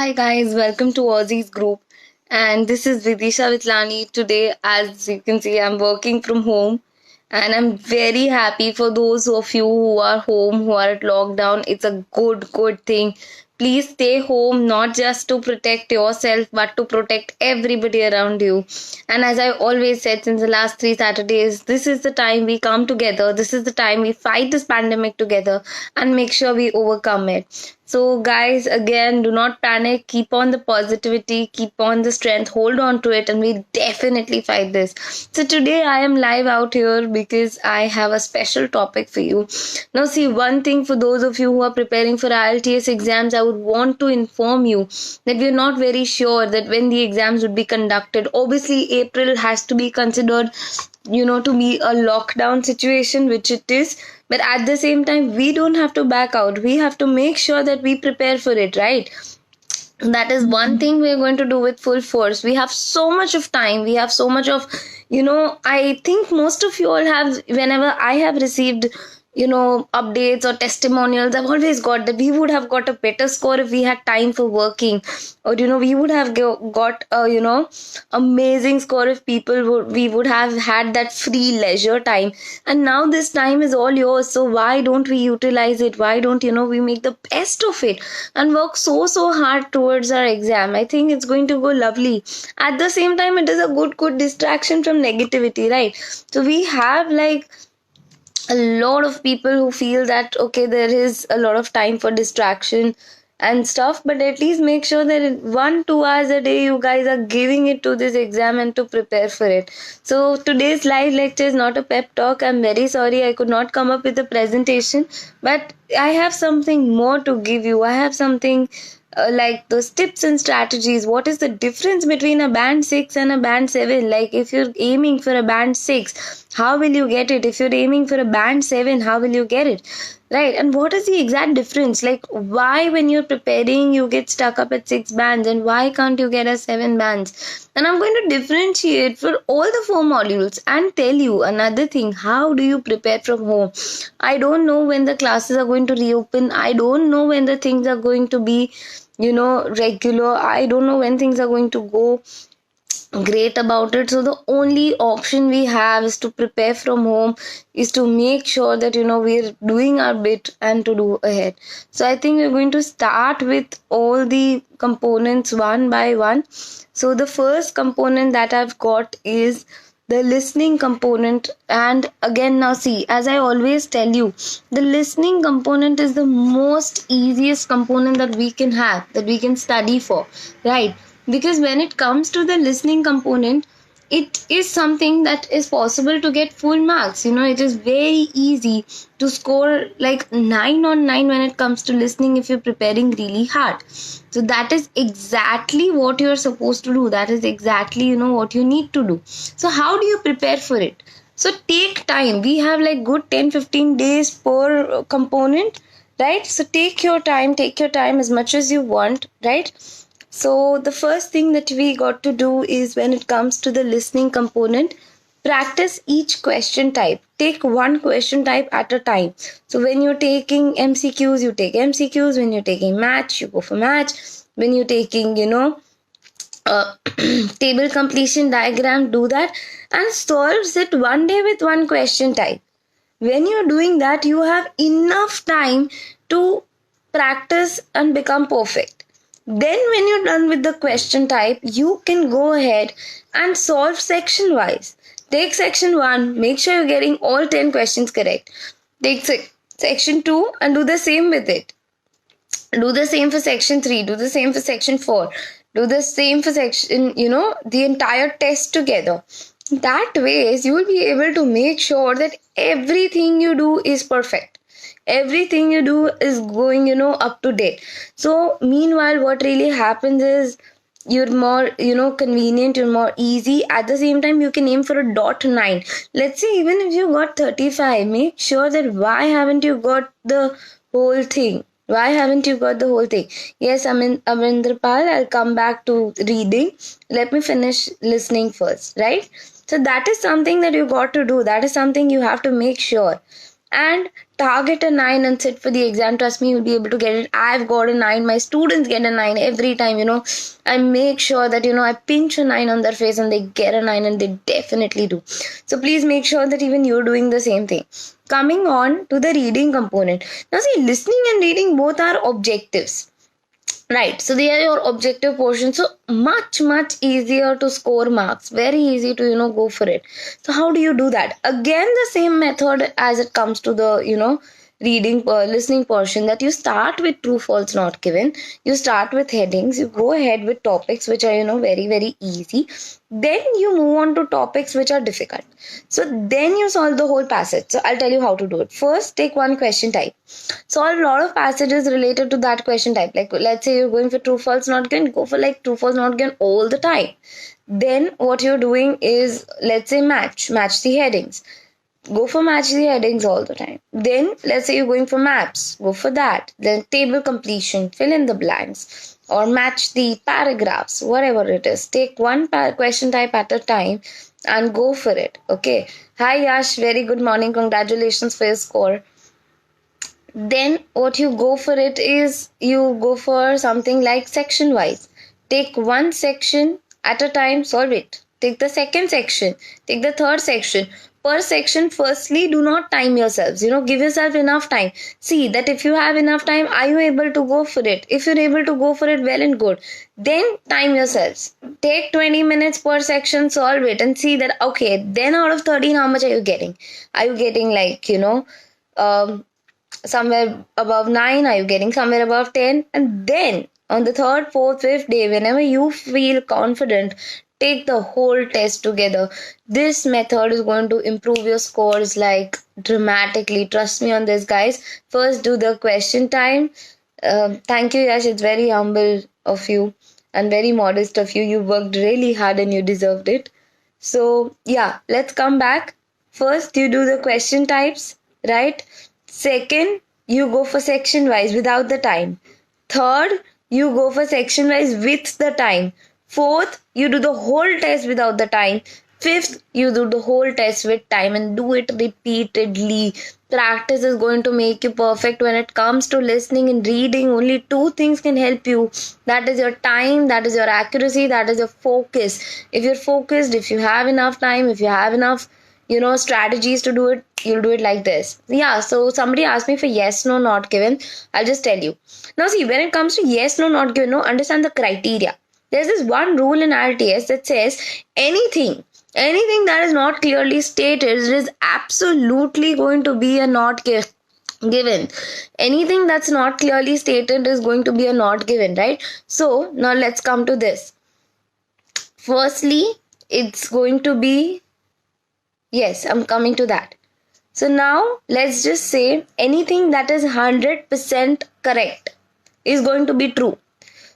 Hi guys, welcome to Aussie's group. And this is Vidisha Vitlani. Today, as you can see, I'm working from home. And I'm very happy for those of you who are home, who are at lockdown. It's a good thing. Please stay home, not just to protect yourself, but to protect everybody around you. And as I always said since the last 3 Saturdays, this is the time we come together. This is the time we fight this pandemic together and make sure we overcome it. So, guys, again, do not panic. Keep on the positivity, keep on the strength, hold on to it, and we definitely fight this. So, today I am live out here because I have a special topic for you. Now, see, one thing for those of you who are preparing for IELTS exams, I would want to inform you that we're not very sure that when the exams would be conducted. Obviously, April has to be considered, to be a lockdown situation, which it is, but at the same time we don't have to back out. We have to make sure that we prepare for it, right? That is one thing we're going to do with full force. We have so much of time, we have so much of, I think most of you all have, whenever I have received updates or testimonials, I've always got that we would have got a better score if we had time for working, or we would have got a amazing score if we would have had that free leisure time. And now this time is all yours, so why don't we utilize it? Why don't we make the best of it and work so hard towards our exam? I think it's going to go lovely. At the same time, it is a good distraction from negativity, right? So we have like a lot of people who feel that okay, there is a lot of time for distraction and stuff, but at least make sure that 1-2 hours a day you guys are giving it to this exam and to prepare for it. So today's live lecture is not a pep talk. I'm very sorry I could not come up with a presentation, but I have something more to give you. I have something like those tips and strategies. What is the difference between a band 6 and a band 7? Like if you're aiming for a band 6, how will you get it? If you're aiming for a band 7, how will you get it? Right? And what is the exact difference? Like why when you're preparing you get stuck up at 6 bands, and why can't you get a 7 bands? And I'm going to differentiate for all the 4 modules and tell you another thing. How do you prepare from home? I don't know when the classes are going to reopen. I don't know when the things are going to be regular. I don't know when things are going to go great about it. So the only option we have is to prepare from home, is to make sure that we're doing our bit and to do ahead. So I think we're going to start with all the components one by one. So the first component that I've got is the listening component. And again, now see, as I always tell you, the listening component is the most easiest component that we can have, that we can study for, right? Because when it comes to the listening component, it is something that is possible to get full marks. It is very easy to score like 9 on 9 when it comes to listening if you're preparing really hard. So that is exactly what you're supposed to do. That is exactly what you need to do. So how do you prepare for it? So take time. We have like good 10-15 days per component, right? So take your time as much as you want, right? So the first thing that we got to do is, when it comes to the listening component, practice each question type. Take one question type at a time. So when you're taking MCQs, you take MCQs. When you're taking match, you go for match. When you're taking, table completion diagram, do that and solve it one day with one question type. When you're doing that, you have enough time to practice and become perfect. Then when you're done with the question type, you can go ahead and solve section wise. Take section 1, make sure you're getting all 10 questions correct. Take section 2 and do the same with it. Do the same for section 3, do the same for section 4. Do the same for section, the entire test together. That ways you will be able to make sure that everything you do is perfect. Everything you do is going, up to date. So meanwhile, what really happens is you're more, convenient, you're more easy. At the same time, you can aim for a .9. Let's say even if you got 35, make sure that why haven't you got the whole thing? Why haven't you got the whole thing? Yes, Amrinder Pal, I'll come back to reading. Let me finish listening first, right? So that is something that you got to do. That is something you have to make sure. and target a 9 and sit for the exam. Trust me, you'll be able to get it. I've got a 9. My students get a 9 every time, I make sure that, I pinch a 9 on their face and they get a 9, and they definitely do. So please make sure that even you're doing the same thing. Coming on to the reading component. Now see, listening and reading both are objectives. Right, so they are your objective portion. So much easier to score marks. Very easy to go for it. So how do you do that? Again, the same method as it comes to the reading listening portion, that you start with true false not given. You start with headings. You go ahead with topics which are very easy. Then you move on to topics which are difficult. So then you solve the whole passage. So I'll tell you how to do it. First, take one question type. Solve a lot of passages related to that question type. Like let's say you're going for true false not given, go for like true false not given all the time. Then what you're doing is, let's say match the headings. Go for match the headings all the time. Then let's say you're going for maps, go for that. Then table completion, fill in the blanks, or match the paragraphs, whatever it is. Take one question type at a time and go for it. Okay. Hi Yash, very good morning. Congratulations for your score. Then what you go for it is, you go for something like section wise. Take one section at a time, solve it. Take the second section, take the third section. Per section, firstly, do not time yourselves. Give yourself enough time. See that if you have enough time, are you able to go for it? If you're able to go for it, well and good. Then time yourselves. Take 20 minutes per section, solve it, and see that, okay, then out of 13, how much are you getting? Are you getting like, somewhere above 9? Are you getting somewhere above 10? And then on the third, fourth, fifth day, whenever you feel confident, take the whole test together. This method is going to improve your scores like dramatically. Trust me on this, guys. First, do the question time. Thank you, Yash. It's very humble of you and very modest of you. You worked really hard and you deserved it. So yeah, let's come back. First, you do the question types, right? Second, you go for section wise without the time. Third, you go for section wise with the time. Fourth, you do the whole test without the time. Fifth, you do the whole test with time, and do it repeatedly. Practice is going to make you perfect. When it comes to listening and reading, only two things can help you. That is your time, that is your accuracy, that is your focus. If you're focused, if you have enough time, if you have enough strategies to do it, you'll do it like this. Yeah, so somebody asked me for yes, no, not given. I'll just tell you. Now see, when it comes to yes, no, not given, understand the criteria. There's this one rule in IELTS that says anything that is not clearly stated is absolutely going to be a not given. Anything that's not clearly stated is going to be a not given, right? So now let's come to this. Firstly, it's going to be, yes, I'm coming to that. So now let's just say anything that is 100% correct is going to be true.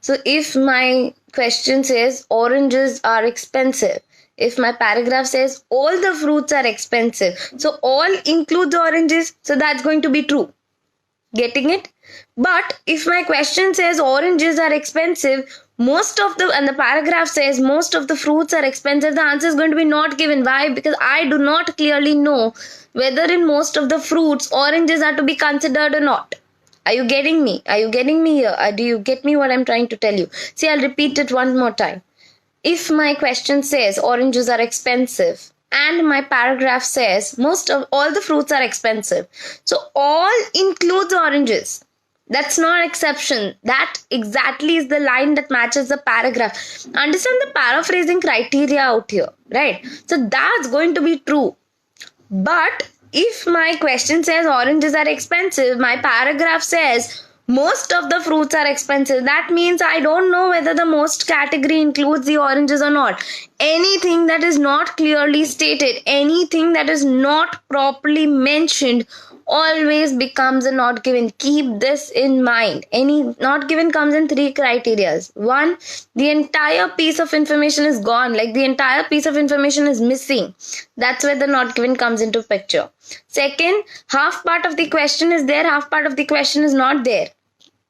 So if my question says oranges are expensive, if my paragraph says all the fruits are expensive, so all includes oranges, so that's going to be true. Getting it? But if my question says oranges are expensive, and the paragraph says most of the fruits are expensive, the answer is going to be not given. Why? Because I do not clearly know whether in most of the fruits oranges are to be considered or not. Are you getting me? Are you getting me here? Do you get me what I'm trying to tell you? See, I'll repeat it one more time. If my question says oranges are expensive and my paragraph says most of all the fruits are expensive, so all includes oranges. That's not exception. That exactly is the line that matches the paragraph. Understand the paraphrasing criteria out here, right? So that's going to be true. But if my question says oranges are expensive, my paragraph says most of the fruits are expensive, that means I don't know whether the most category includes the oranges or not. Anything that is not clearly stated, anything that is not properly mentioned, always becomes a not given. Keep this in mind. Any not given comes in three criteria. One, the entire piece of information is gone, like the entire piece of information is missing. That's where the not given comes into picture. Second, half part of the question is there, half part of the question is not there.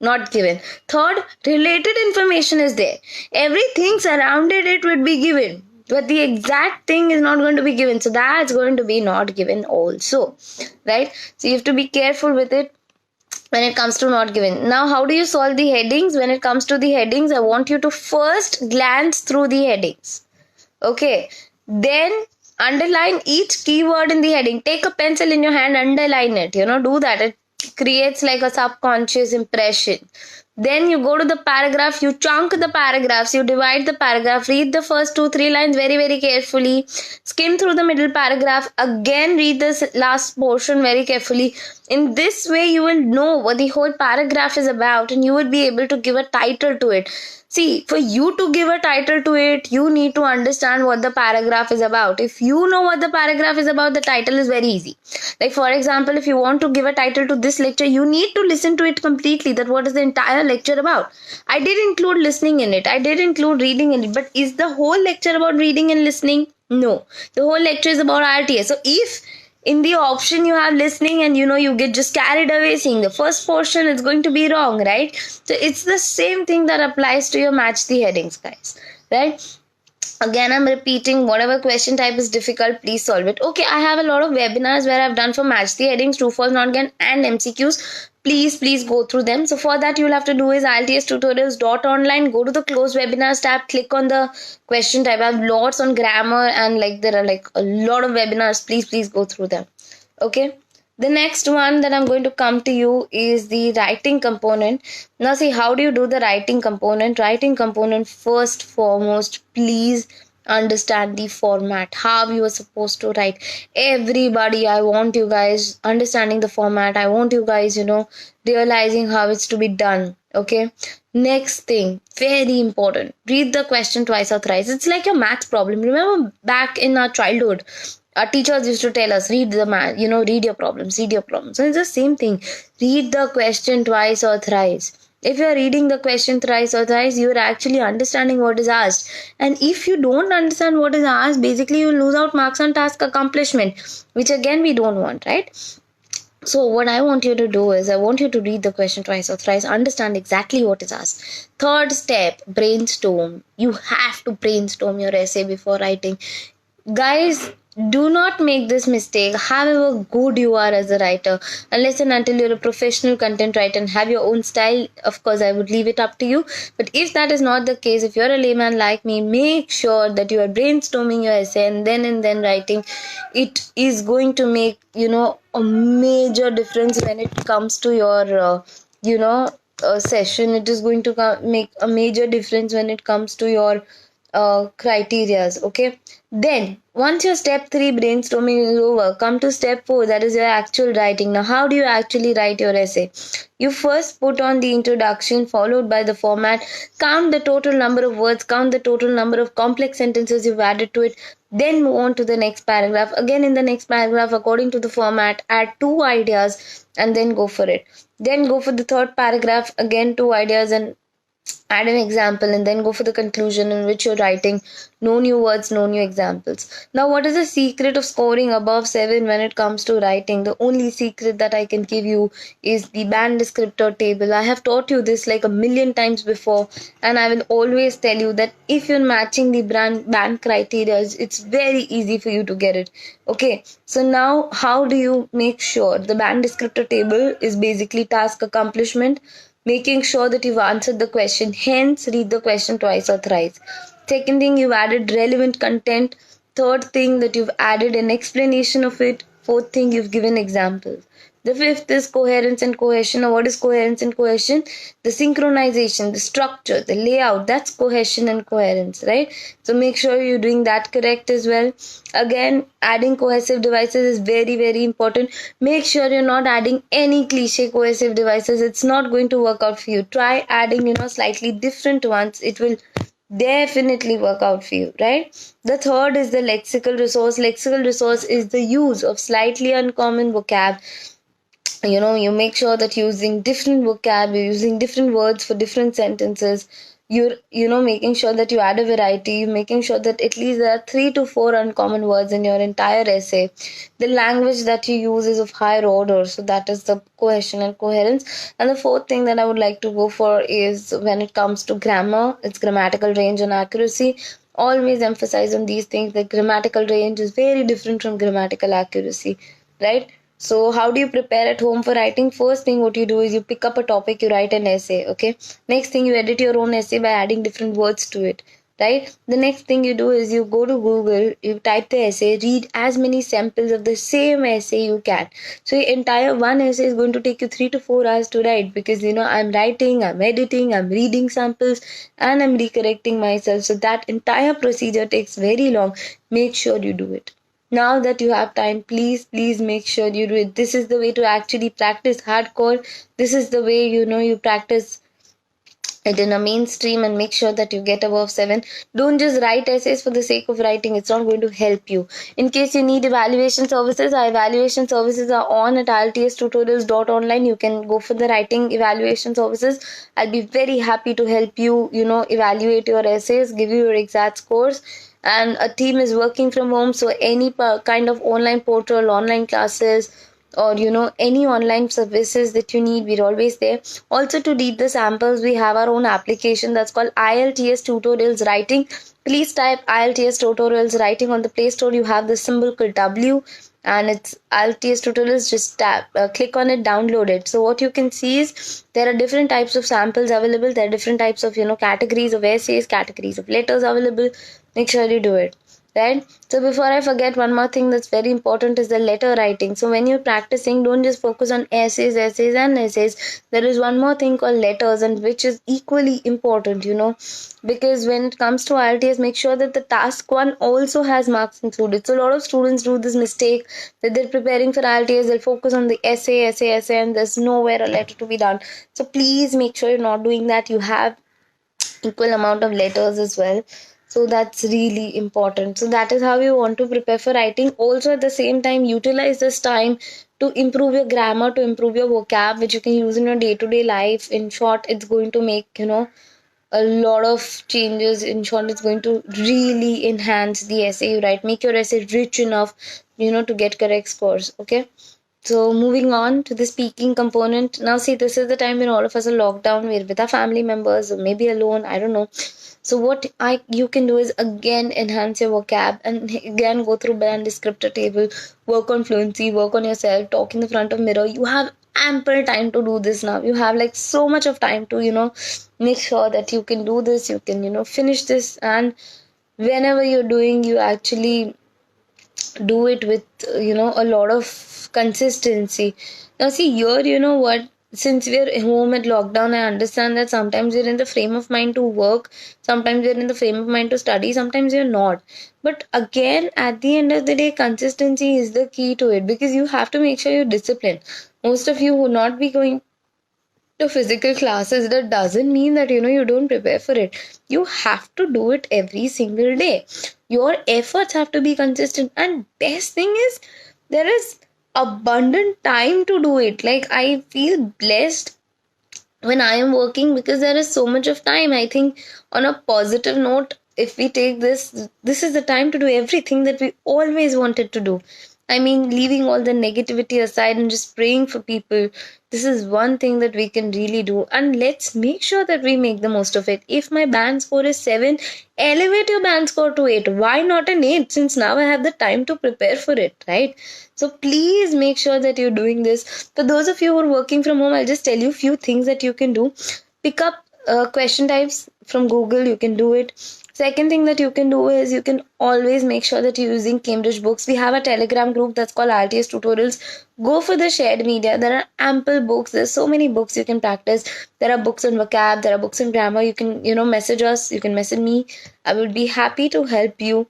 Not given. Third, related information is there. Everything surrounded it would be given. but the exact thing is not going to be given, so that's going to be not given also, right? So you have to be careful with it when it comes to not given. Now, how do you solve the headings? When it comes to the headings, I want you to first glance through the headings. Okay, then underline each keyword in the heading. Take a pencil in your hand, underline it. Do that. It creates like a subconscious impression. Then you go to the paragraph, you chunk the paragraphs, you divide the paragraph, read the first 2-3 lines very, very carefully, skim through the middle paragraph, again read the last portion very carefully. In this way, you will know what the whole paragraph is about and you will be able to give a title to it. See, for you to give a title to it, you need to understand what the paragraph is about. If you know what the paragraph is about, the title is very easy. Like, for example, if you want to give a title to this lecture, you need to listen to it completely, that what is the entire lecture about. I did include listening in it. I did include reading in it. But is the whole lecture about reading and listening? No. The whole lecture is about RTS. So if in the option you have listening and you get just carried away seeing the first portion, it's going to be wrong, right? So it's the same thing that applies to your match the headings, guys, right? Again, I'm repeating, whatever question type is difficult, please solve it. Okay, I have a lot of webinars where I've done for match the headings, true, false, not again, and MCQs. Please go through them. So for that, you'll have to do is IELTStutorials.online, go to the closed webinars tab, click on the question type. I have lots on grammar and there are a lot of webinars. Please go through them. Okay. The next one that I'm going to come to you is the writing component. Now see, how do you do the writing component? Writing component, first foremost, please understand the format, how you are supposed to write. Everybody, I want you guys understanding the format. I want you guys, realizing how it's to be done. Okay. Next thing, very important, read the question twice or thrice. It's like your maths problem. Remember back in our childhood, our teachers used to tell us, read the math, read your problems. So it's the same thing. Read the question twice or thrice. If you're reading the question thrice or thrice, you're actually understanding what is asked. And if you don't understand what is asked, basically you lose out marks on task accomplishment, which again we don't want, right? So what I want you to do is, I want you to read the question twice or thrice, understand exactly what is asked. Third step, brainstorm. You have to brainstorm your essay before writing. Guys, do not make this mistake, however good you are as a writer, unless and until you're a professional content writer and have your own style. Of course, I would leave it up to you. But if that is not the case, if you're a layman like me, make sure that you are brainstorming your essay and then writing. It is going to make, a major difference when it comes to your, session. It is going to make a major difference when it comes to your criterias. Okay, then once your step 3 brainstorming is over, come to step 4, that is your actual writing. Now, how do you actually write your essay? You first put on the introduction, followed by the format, count the total number of words, count the total number of complex sentences you've added to it, then move on to the next paragraph. Again, in the next paragraph, according to the format, add 2 ideas and then go for it. Then go for the third paragraph, again 2 ideas and add an example, and then go for the conclusion in which you're writing no new words, no new examples. Now, what is the secret of scoring above 7 when it comes to writing? The only secret that I can give you is the band descriptor table. I have taught you this like a million times before, and I will always tell you that if you're matching the band criteria, it's very easy for you to get it. Okay, so now how do you make sure? The band descriptor table is basically task accomplishment, making sure that you've answered the question, hence read the question twice or thrice. Second thing, you've added relevant content. Third thing, that you've added an explanation of it. Fourth thing, you've given examples. The fifth is coherence and cohesion. Now, what is coherence and cohesion? The synchronization, the structure, the layout, that's cohesion and coherence, right? So make sure you're doing that correct as well. Again, adding cohesive devices is very, very important. Make sure you're not adding any cliche cohesive devices. It's not going to work out for you. Try adding, slightly different ones. It will definitely work out for you, right? The third is the lexical resource. Lexical resource is the use of slightly uncommon vocab. You make sure that you're using different vocab, you're using different words for different sentences. You're making sure that you add a variety. You're making sure that at least there are 3 to 4 uncommon words in your entire essay. The language that you use is of higher order, so that is the cohesion and coherence. And the fourth thing that I would like to go for is, when it comes to grammar, it's grammatical range and accuracy. always emphasize on these things. The grammatical range is very different from grammatical accuracy, right? So how do you prepare at home for writing? First thing what you do is you pick up a topic, you write an essay, okay? Next thing, you edit your own essay by adding different words to it, right? The next thing you do is you go to Google, you type the essay, read as many samples of the same essay you can. So the entire one essay is going to take you 3 to 4 hours to write, because I'm writing, I'm editing, I'm reading samples, and I'm recorrecting myself. So that entire procedure takes very long. Make sure you do it. Now that you have time, please make sure you do it. This is the way to actually practice hardcore. This is the way you practice it in a mainstream, and make sure that you get above 7. Don't just write essays for the sake of writing. It's not going to help you. In case you need evaluation services, our evaluation services are on at IELTStutorials.online. You can go for the writing evaluation services. I'll be very happy to help you, evaluate your essays, give you your exact scores. And a team is working from home, so any kind of online portal, online classes, or any online services that you need, we're always there. Also, to read the samples, we have our own application that's called IELTS Tutorials Writing. Please type IELTS Tutorials Writing on the Play Store. You have the symbol called W, and it's IELTS Tutorials. Just click on it, download it. So what you can see is there are different types of samples available. There are different types of categories of essays, categories of letters available. Make sure you do it, right? So before I forget, one more thing that's very important is the letter writing. So when you're practicing, don't just focus on essays and essays. There is one more thing called letters, and which is equally important, because when it comes to IELTS, make sure that the task one also has marks included. So a lot of students do this mistake, that they're preparing for IELTS, they'll focus on the essay, and there's nowhere a letter to be done. So please make sure you're not doing that. You have equal amount of letters as well. So that's really important. So that is how you want to prepare for writing. Also, at the same time, utilize this time to improve your grammar, to improve your vocab, which you can use in your day-to-day life. In short, it's going to make a lot of changes. In short, it's going to really enhance the essay you write, make your essay rich enough to get correct scores. Okay, so moving on to the speaking component. Now see, this is the time when all of us are locked down. We're with our family members, or maybe alone, I don't know. So what you can do is again enhance your vocab, and again go through band descriptor table, work on fluency, work on yourself, talk in the front of mirror. You have ample time to do this now. You have like so much of time to make sure that you can do this. You can finish this, and whenever you're doing, you actually do it with a lot of consistency. Now see here, what, since we're home at lockdown, I understand that sometimes you're in the frame of mind to work, sometimes you're in the frame of mind to study, sometimes you're not. But again, at the end of the day, consistency is the key to it, because you have to make sure you're disciplined. Most of you will not be going to physical classes. That doesn't mean that you don't prepare for it. You have to do it every single day. Your efforts have to be consistent, and best thing is there is abundant time to do it. Like, I feel blessed when I am working, because there is so much of time. I think, on a positive note, if we take this is the time to do everything that we always wanted to do. I mean, leaving all the negativity aside and just praying for people. This is one thing that we can really do. And let's make sure that we make the most of it. If my band score is 7, elevate your band score to 8. Why not an 8? Since now I have the time to prepare for it, right? So please make sure that you're doing this. For those of you who are working from home, I'll just tell you a few things that you can do. Pick up question types from Google. You can do it. Second thing that you can do is you can always make sure that you're using Cambridge books. We have a Telegram group that's called IELTS Tutorials. Go for the shared media. There are ample books. There's so many books you can practice. There are books on vocab. There are books on grammar. You can, message us. You can message me. I will be happy to help you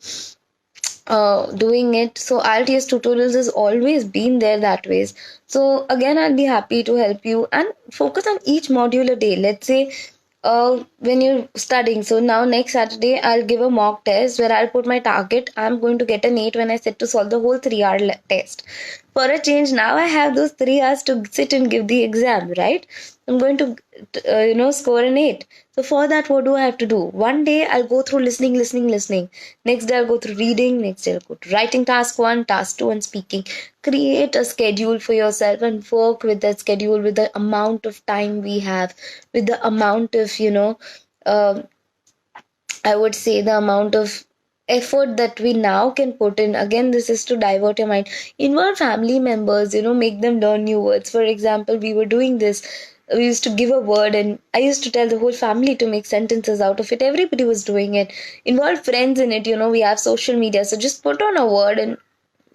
doing it. So IELTS Tutorials has always been there that ways. So again, I'll be happy to help you, and focus on each module a day. Let's say when you're studying, so now next Saturday I'll give a mock test where I'll put my target. I'm going to get an 8 when I set to solve the whole 3-hour test. For a change, now I have those 3 hours to sit and give the exam, right? I'm going to score an 8. So for that, what do I have to do? One day I'll go through listening. Next day I'll go through reading. Next day I'll go to writing task 1, task 2, and speaking. Create a schedule for yourself and work with that schedule, with the amount of time we have, with the amount of I would say the amount of effort that we now can put in, again, this is to divert your mind. Involve family members, make them learn new words. For example, we were doing this, we used to give a word and I used to tell the whole family to make sentences out of it. Everybody was doing it. Involve friends in it. We have social media, so just put on a word and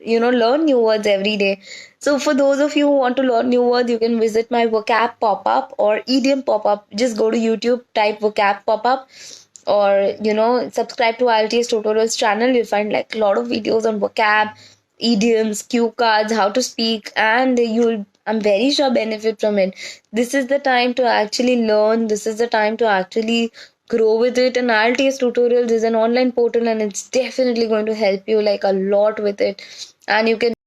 learn new words every day. So for those of you who want to learn new words, you can visit my vocab pop-up or idiom pop-up. Just go to YouTube, type vocab pop-up, or subscribe to IELTS tutorials channel. You'll find like a lot of videos on vocab, idioms, cue cards, how to speak, and you'll, I'm very sure, benefit from it. This is the time to actually learn. This is the time to actually grow with it. And IELTS tutorials is an online portal, and it's definitely going to help you like a lot with it. And you can